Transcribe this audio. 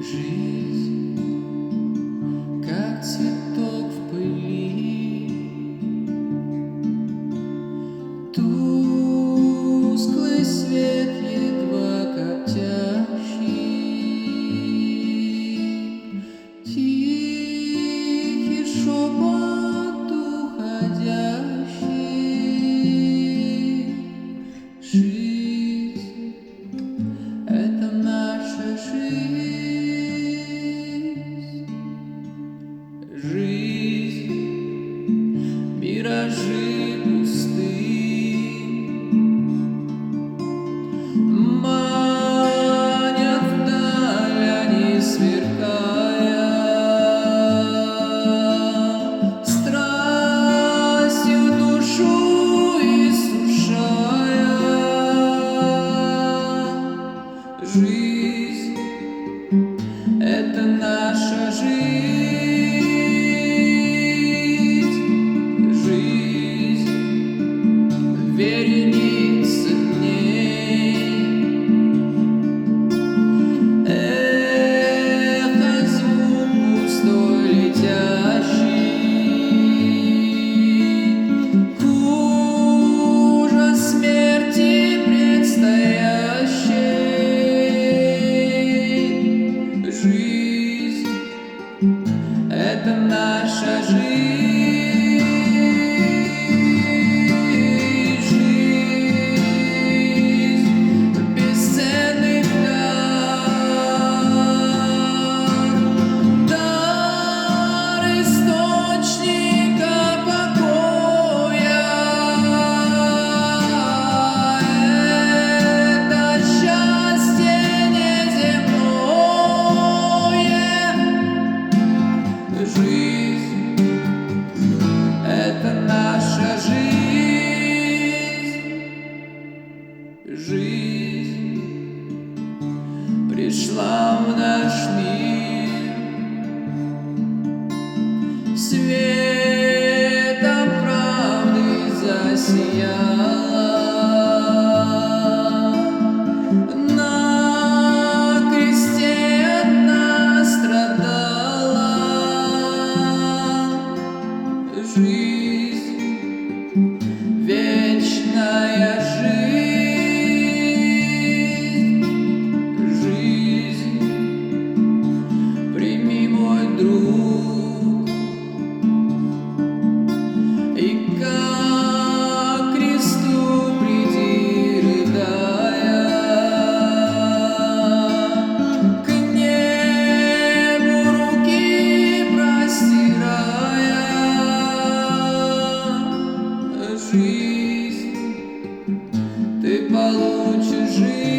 Жизнь, как цветок в пыли, тусклый свет едва коптящий, тихий шепот уходящий. Жизнь — это наша жизнь. Жизнь, миражи пустые, манят вдаль, они сверкая, страстью душу иссушая. Жизнь — это наша жизнь. Вереница дней, эхо звук пустой летящий, ужас смерти предстоящей. Жизнь — это наша жизнь. Жизнь — это наша жизнь. Жизнь пришла в наш мир, светом правды засияла. На кресте одна страдала. Жизнь, вечная жизнь. Жизнь, прими, мой друг, и как к кресту приди, рыдая, к небу руки простирая. Жизнь, ты получишь жизнь.